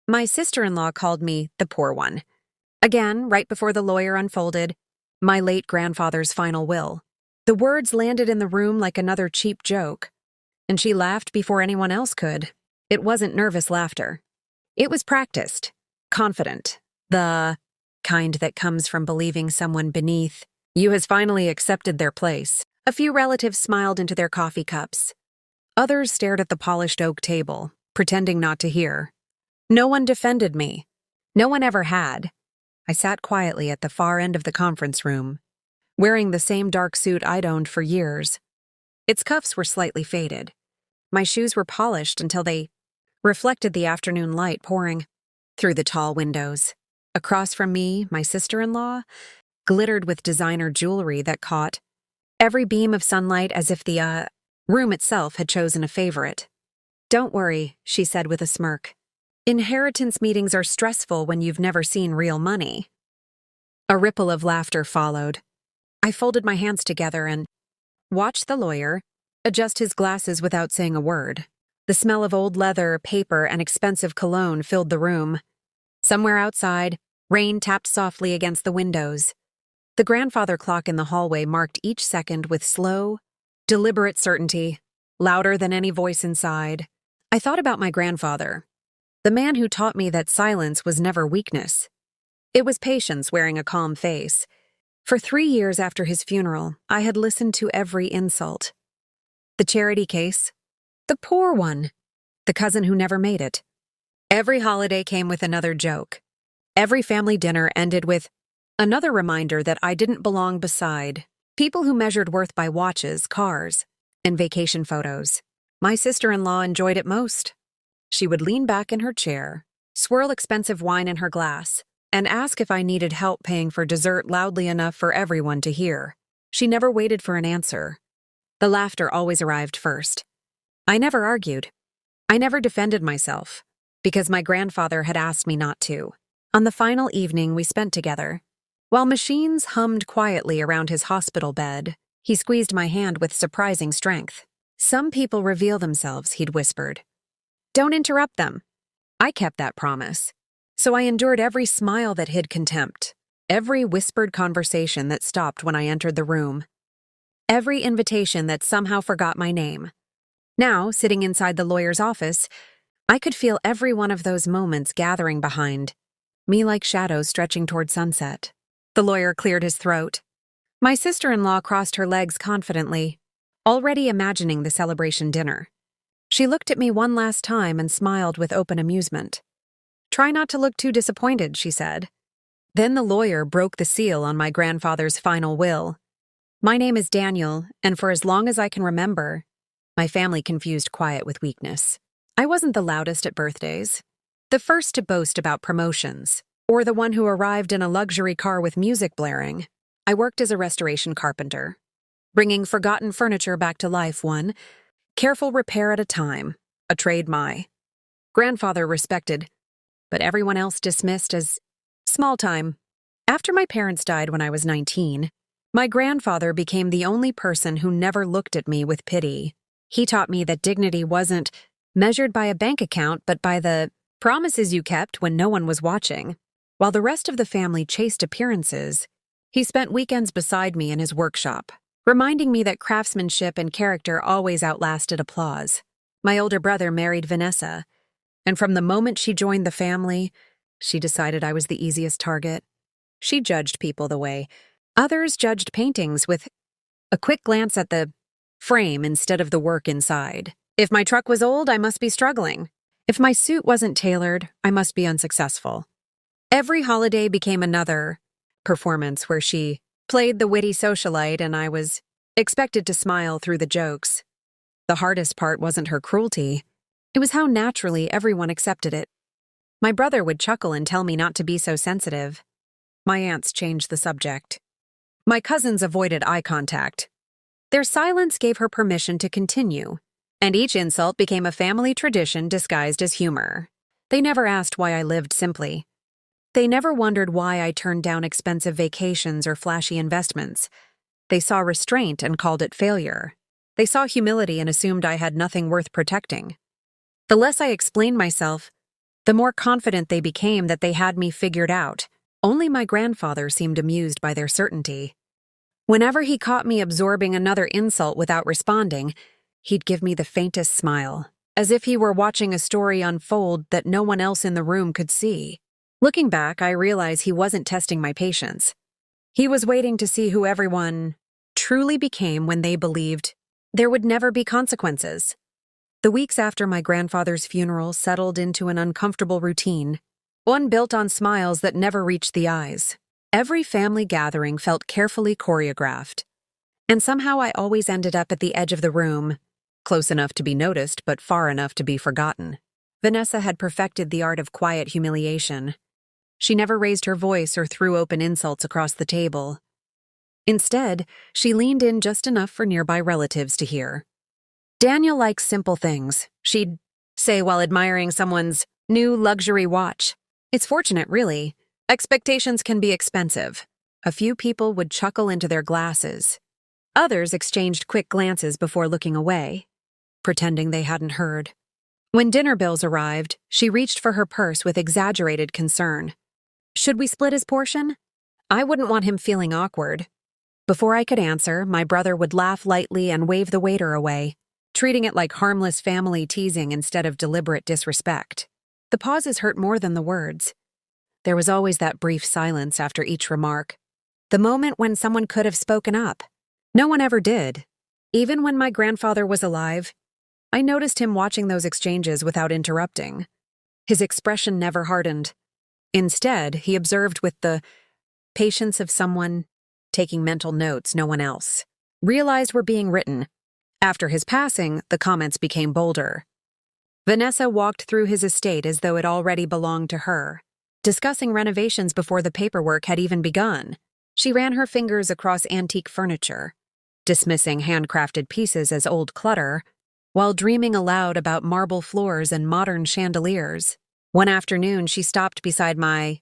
My sister-in-law called me the poor one. Again, right before the lawyer unfolded my late grandfather's final will. The words landed in the room like another cheap joke, and she laughed before anyone else could. It wasn't nervous laughter. It was practiced, confident, the kind that comes from believing someone beneath you has finally accepted their place. A few relatives smiled into their coffee cups. Others stared at the polished oak table, pretending not to hear. No one defended me. No one ever had. I sat quietly at the far end of the conference room, wearing the same dark suit I'd owned for years. Its cuffs were slightly faded. My shoes were polished until they reflected the afternoon light pouring through the tall windows. Across from me, my sister-in-law glittered with designer jewelry that caught every beam of sunlight as if the room itself had chosen a favorite. "Don't worry," she said with a smirk. "Inheritance meetings are stressful when you've never seen real money." A ripple of laughter followed. I folded my hands together and watched the lawyer adjust his glasses without saying a word. The smell of old leather, paper, and expensive cologne filled the room. Somewhere outside, rain tapped softly against the windows. The grandfather clock in the hallway marked each second with slow, deliberate certainty, louder than any voice inside. I thought about my grandfather, the man who taught me that silence was never weakness. It was patience wearing a calm face. For 3 years after his funeral, I had listened to every insult. The charity case, the poor one, the cousin who never made it. Every holiday came with another joke. Every family dinner ended with another reminder that I didn't belong beside people who measured worth by watches, cars, and vacation photos. My sister-in-law enjoyed it most. She would lean back in her chair, swirl expensive wine in her glass, and ask if I needed help paying for dessert loudly enough for everyone to hear. She never waited for an answer. The laughter always arrived first. I never argued. I never defended myself, because my grandfather had asked me not to. On the final evening we spent together, while machines hummed quietly around his hospital bed, he squeezed my hand with surprising strength. "Some people reveal themselves," he'd whispered. "Don't interrupt them." I kept that promise. So I endured every smile that hid contempt, every whispered conversation that stopped when I entered the room, every invitation that somehow forgot my name. Now, sitting inside the lawyer's office, I could feel every one of those moments gathering behind me like shadows stretching toward sunset. The lawyer cleared his throat. My sister-in-law crossed her legs confidently, already imagining the celebration dinner. She looked at me one last time and smiled with open amusement. "Try not to look too disappointed," she said. Then the lawyer broke the seal on my grandfather's final will. My name is Daniel, and for as long as I can remember, my family confused quiet with weakness. I wasn't the loudest at birthdays, the first to boast about promotions, or the one who arrived in a luxury car with music blaring. I worked as a restoration carpenter, bringing forgotten furniture back to life one careful repair at a time, a trade my grandfather respected, but everyone else dismissed as small time. After my parents died when I was 19, my grandfather became the only person who never looked at me with pity. He taught me that dignity wasn't measured by a bank account, but by the promises you kept when no one was watching. While the rest of the family chased appearances, he spent weekends beside me in his workshop, reminding me that craftsmanship and character always outlasted applause. My older brother married Vanessa, and from the moment she joined the family, she decided I was the easiest target. She judged people the way others judged paintings, with a quick glance at the frame instead of the work inside. If my truck was old, I must be struggling. If my suit wasn't tailored, I must be unsuccessful. Every holiday became another performance where she played the witty socialite and I was expected to smile through the jokes. The hardest part wasn't her cruelty. It was how naturally everyone accepted it. My brother would chuckle and tell me not to be so sensitive. My aunts changed the subject. My cousins avoided eye contact. Their silence gave her permission to continue, and each insult became a family tradition disguised as humor. They never asked why I lived simply. They never wondered why I turned down expensive vacations or flashy investments. They saw restraint and called it failure. They saw humility and assumed I had nothing worth protecting. The less I explained myself, The more confident they became that they had me figured out. Only my grandfather seemed amused by their certainty. Whenever he caught me absorbing another insult without responding, he'd give me the faintest smile, as if he were watching a story unfold that no one else in the room could see. Looking back, I realize he wasn't testing my patience. He was waiting to see who everyone truly became when they believed there would never be consequences. The weeks after my grandfather's funeral settled into an uncomfortable routine, one built on smiles that never reached the eyes. Every family gathering felt carefully choreographed, and somehow I always ended up at the edge of the room, close enough to be noticed but far enough to be forgotten. Vanessa had perfected the art of quiet humiliation. She never raised her voice or threw open insults across the table. Instead, she leaned in just enough for nearby relatives to hear. "Daniel likes simple things," she'd say while admiring someone's new luxury watch. "It's fortunate, really. Expectations can be expensive." A few people would chuckle into their glasses. Others exchanged quick glances before looking away, pretending they hadn't heard. When dinner bills arrived, she reached for her purse with exaggerated concern. "Should we split his portion? I wouldn't want him feeling awkward." Before I could answer, my brother would laugh lightly and wave the waiter away, treating it like harmless family teasing instead of deliberate disrespect. The pauses hurt more than the words. There was always that brief silence after each remark, the moment when someone could have spoken up. No one ever did. Even when my grandfather was alive, I noticed him watching those exchanges without interrupting. His expression never hardened. Instead, he observed with the patience of someone taking mental notes no one else realized were being written. After his passing, the comments became bolder. Vanessa walked through his estate as though it already belonged to her, discussing renovations before the paperwork had even begun. She ran her fingers across antique furniture, dismissing handcrafted pieces as old clutter, while dreaming aloud about marble floors and modern chandeliers. One afternoon, she stopped beside my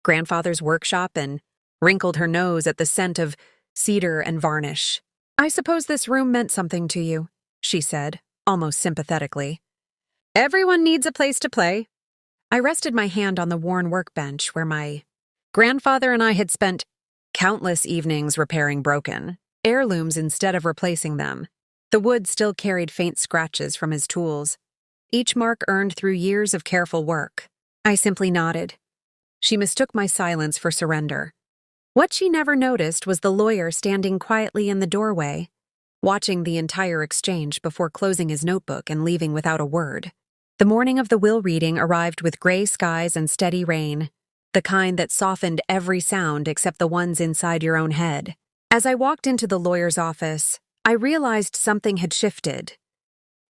grandfather's workshop and wrinkled her nose at the scent of cedar and varnish. "I suppose this room meant something to you," she said, almost sympathetically. "Everyone needs a place to play." I rested my hand on the worn workbench where my grandfather and I had spent countless evenings repairing broken heirlooms instead of replacing them. The wood still carried faint scratches from his tools, each mark earned through years of careful work. I simply nodded. She mistook my silence for surrender. What she never noticed was the lawyer standing quietly in the doorway, watching the entire exchange before closing his notebook and leaving without a word. The morning of the will reading arrived with gray skies and steady rain, the kind that softened every sound except the ones inside your own head. As I walked into the lawyer's office, I realized something had shifted.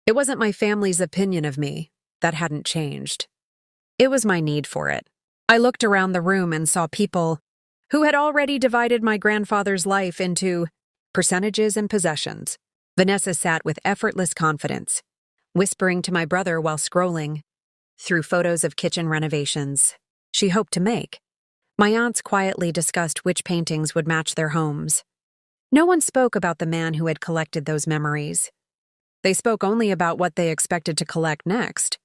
It wasn't my family's opinion of me that hadn't changed. It was my need for it. I looked around the room and saw people who had already divided my grandfather's life into percentages and possessions. Vanessa sat with effortless confidence, whispering to my brother while scrolling through photos of kitchen renovations she hoped to make. My aunts quietly discussed which paintings would match their homes. No one spoke about the man who had collected those memories. They spoke only about what they expected to collect next.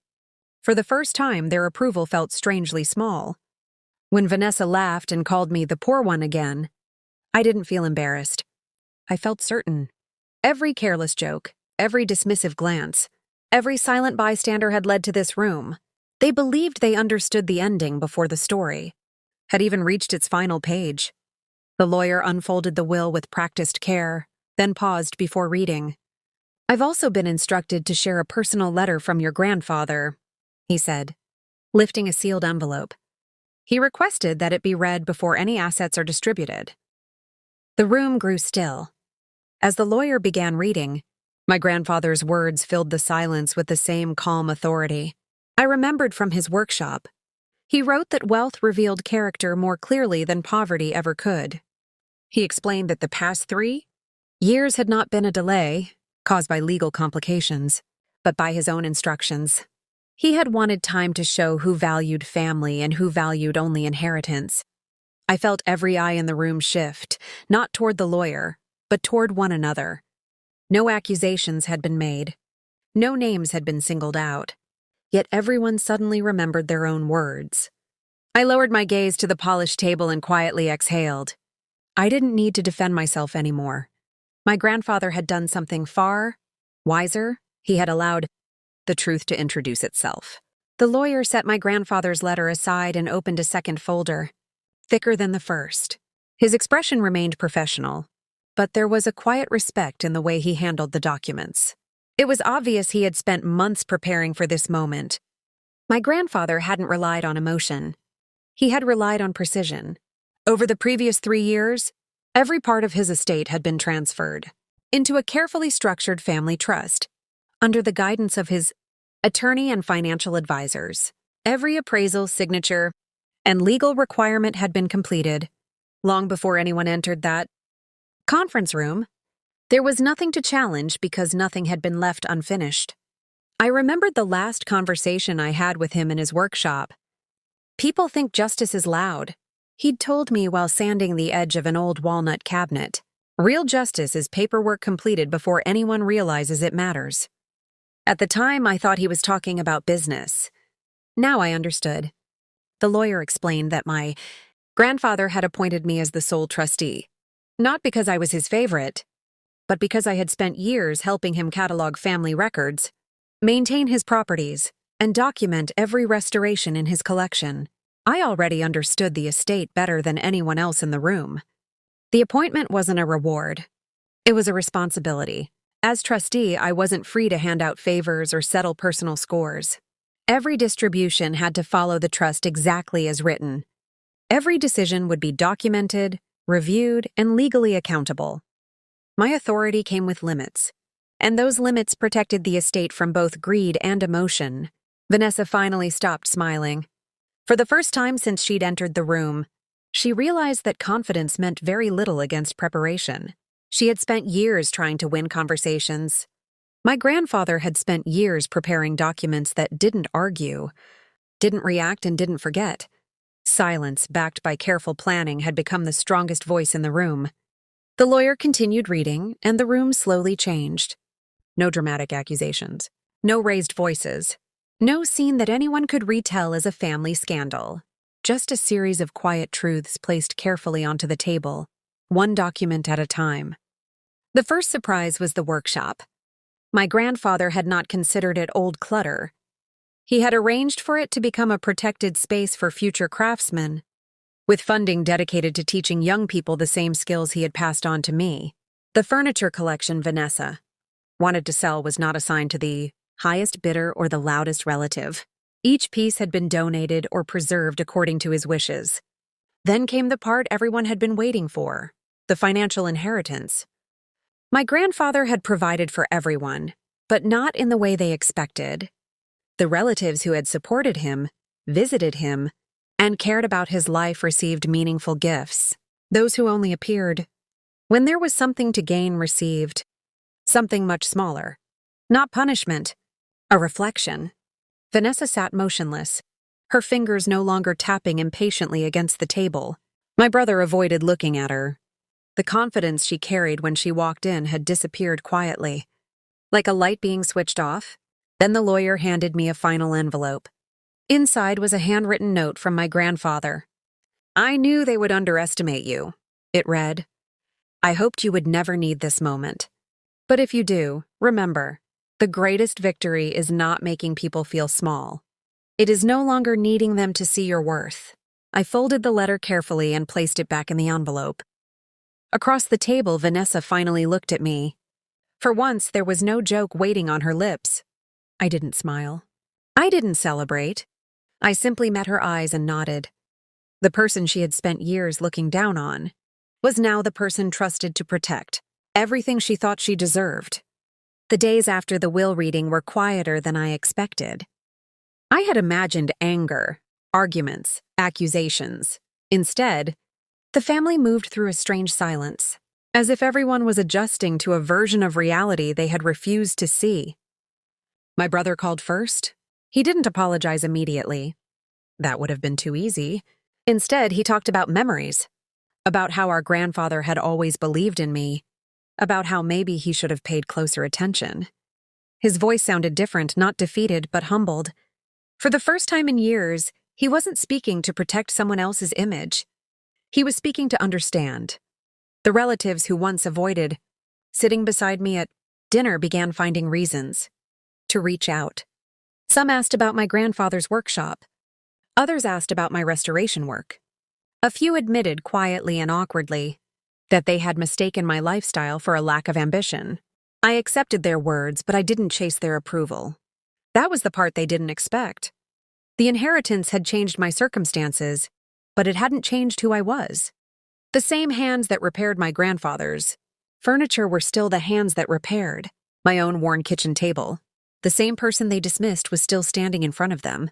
For the first time, their approval felt strangely small. When Vanessa laughed and called me the poor one again, I didn't feel embarrassed. I felt certain. Every careless joke, every dismissive glance, every silent bystander had led to this room. They believed they understood the ending before the story had even reached its final page. The lawyer unfolded the will with practiced care, then paused before reading. "I've also been instructed to share a personal letter from your grandfather," he said, lifting a sealed envelope. He requested that it be read before any assets are distributed. The room grew still. As the lawyer began reading, my grandfather's words filled the silence with the same calm authority I remembered from his workshop. He wrote that wealth revealed character more clearly than poverty ever could. He explained that the past 3 years had not been a delay, caused by legal complications, but by his own instructions. He had wanted time to show who valued family and who valued only inheritance. I felt every eye in the room shift, not toward the lawyer, but toward one another. No accusations had been made. No names had been singled out. yet everyone suddenly remembered their own words. I lowered my gaze to the polished table and quietly exhaled. I didn't need to defend myself anymore. My grandfather had done something far wiser. He had allowed the truth to introduce itself. The lawyer set my grandfather's letter aside and opened a second folder, thicker than the first. His expression remained professional, but there was a quiet respect in the way he handled the documents. It was obvious he had spent months preparing for this moment. My grandfather hadn't relied on emotion. He had relied on precision. Over the previous 3 years, every part of his estate had been transferred into a carefully structured family trust, under the guidance of his attorney and financial advisors. Every appraisal, signature, and legal requirement had been completed long before anyone entered that conference room. There was nothing to challenge because nothing had been left unfinished. I remembered the last conversation I had with him in his workshop. People think justice is loud, he'd told me while sanding the edge of an old walnut cabinet. Real justice is paperwork completed before anyone realizes it matters. At the time, I thought he was talking about business. Now I understood. The lawyer explained that my grandfather had appointed me as the sole trustee, not because I was his favorite, but because I had spent years helping him catalog family records, maintain his properties, and document every restoration in his collection. I already understood the estate better than anyone else in the room. The appointment wasn't a reward. It was a responsibility. As trustee, I wasn't free to hand out favors or settle personal scores. Every distribution had to follow the trust exactly as written. Every decision would be documented, reviewed, and legally accountable. My authority came with limits, and those limits protected the estate from both greed and emotion. Vanessa finally stopped smiling. For the first time since she'd entered the room, she realized that confidence meant very little against preparation. She had spent years trying to win conversations. My grandfather had spent years preparing documents that didn't argue, didn't react, and didn't forget. Silence, backed by careful planning, had become the strongest voice in the room. The lawyer continued reading, and the room slowly changed. No dramatic accusations. No raised voices. No scene that anyone could retell as a family scandal. Just a series of quiet truths placed carefully onto the table, one document at a time. The first surprise was the workshop. My grandfather had not considered it old clutter. He had arranged for it to become a protected space for future craftsmen, with funding dedicated to teaching young people the same skills he had passed on to me. The furniture collection Vanessa wanted to sell was not assigned to the highest bidder or the loudest relative. Each piece had been donated or preserved according to his wishes. Then came the part everyone had been waiting for, the financial inheritance. My grandfather had provided for everyone, but not in the way they expected. The relatives who had supported him, visited him, and cared about his life received meaningful gifts. Those who only appeared when there was something to gain received something much smaller. Not punishment, a reflection. Vanessa sat motionless, her fingers no longer tapping impatiently against the table. My brother avoided looking at her. The confidence she carried when she walked in had disappeared quietly, like a light being switched off. Then the lawyer handed me a final envelope. Inside was a handwritten note from my grandfather. "I knew they would underestimate you," it read. "I hoped you would never need this moment. But if you do, remember, the greatest victory is not making people feel small. It is no longer needing them to see your worth." I folded the letter carefully and placed it back in the envelope. Across the table, Vanessa finally looked at me. For once, there was no joke waiting on her lips. I didn't smile. I didn't celebrate. I simply met her eyes and nodded. The person she had spent years looking down on was now the person trusted to protect everything she thought she deserved. The days after the will reading were quieter than I expected. I had imagined anger, arguments, accusations. Instead, the family moved through a strange silence, as if everyone was adjusting to a version of reality they had refused to see. My brother called first. He didn't apologize immediately. That would have been too easy. Instead, he talked about memories, about how our grandfather had always believed in me, about how maybe he should have paid closer attention. His voice sounded different, not defeated, but humbled. For the first time in years, he wasn't speaking to protect someone else's image. He was speaking to understand. The relatives who once avoided sitting beside me at dinner began finding reasons to reach out. Some asked about my grandfather's workshop. Others asked about my restoration work. A few admitted quietly and awkwardly that they had mistaken my lifestyle for a lack of ambition. I accepted their words, but I didn't chase their approval. That was the part they didn't expect. The inheritance had changed my circumstances, but it hadn't changed who I was. The same hands that repaired my grandfather's furniture were still the hands that repaired my own worn kitchen table. The same person they dismissed was still standing in front of them.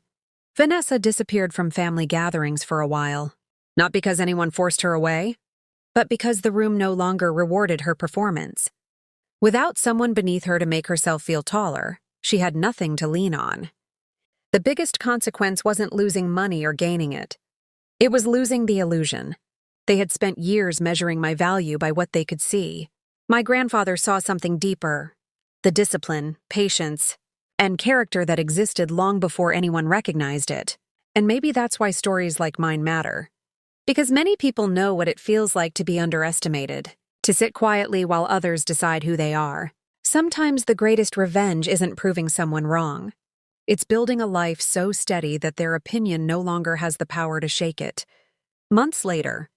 Vanessa disappeared from family gatherings for a while, not because anyone forced her away, but because the room no longer rewarded her performance. Without someone beneath her to make herself feel taller, she had nothing to lean on. The biggest consequence wasn't losing money or gaining it. It was losing the illusion. They had spent years measuring my value by what they could see. My grandfather saw something deeper, the discipline, patience, and character that existed long before anyone recognized it. And maybe that's why stories like mine matter. Because many people know what it feels like to be underestimated, to sit quietly while others decide who they are. Sometimes the greatest revenge isn't proving someone wrong. It's building a life so steady that their opinion no longer has the power to shake it. Months later,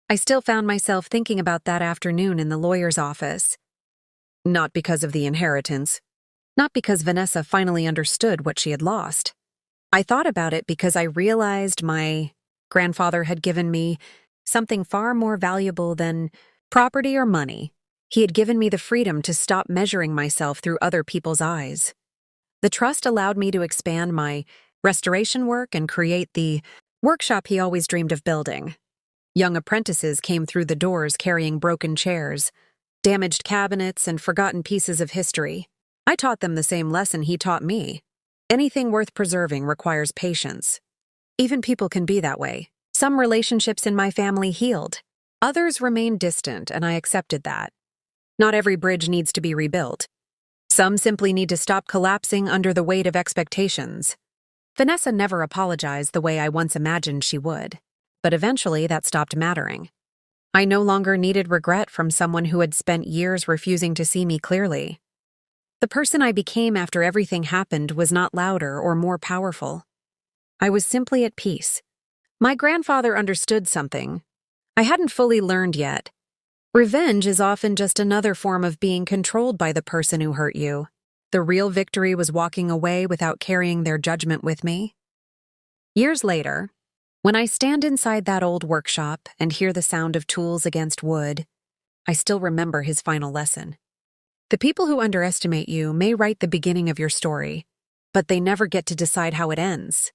I still found myself thinking about that afternoon in the lawyer's office. Not because of the inheritance. Not because Vanessa finally understood what she had lost. I thought about it because I realized my grandfather had given me something far more valuable than property or money. He had given me the freedom to stop measuring myself through other people's eyes. The trust allowed me to expand my restoration work and create the workshop he always dreamed of building. Young apprentices came through the doors carrying broken chairs, damaged cabinets, and forgotten pieces of history. I taught them the same lesson he taught me. Anything worth preserving requires patience. Even people can be that way. Some relationships in my family healed. Others remained distant, and I accepted that. Not every bridge needs to be rebuilt. Some simply need to stop collapsing under the weight of expectations. Vanessa never apologized the way I once imagined she would, but eventually that stopped mattering. I no longer needed regret from someone who had spent years refusing to see me clearly. The person I became after everything happened was not louder or more powerful. I was simply at peace. My grandfather understood something I hadn't fully learned yet. Revenge is often just another form of being controlled by the person who hurt you. The real victory was walking away without carrying their judgment with me. Years later, when I stand inside that old workshop and hear the sound of tools against wood, I still remember his final lesson. The people who underestimate you may write the beginning of your story, but they never get to decide how it ends.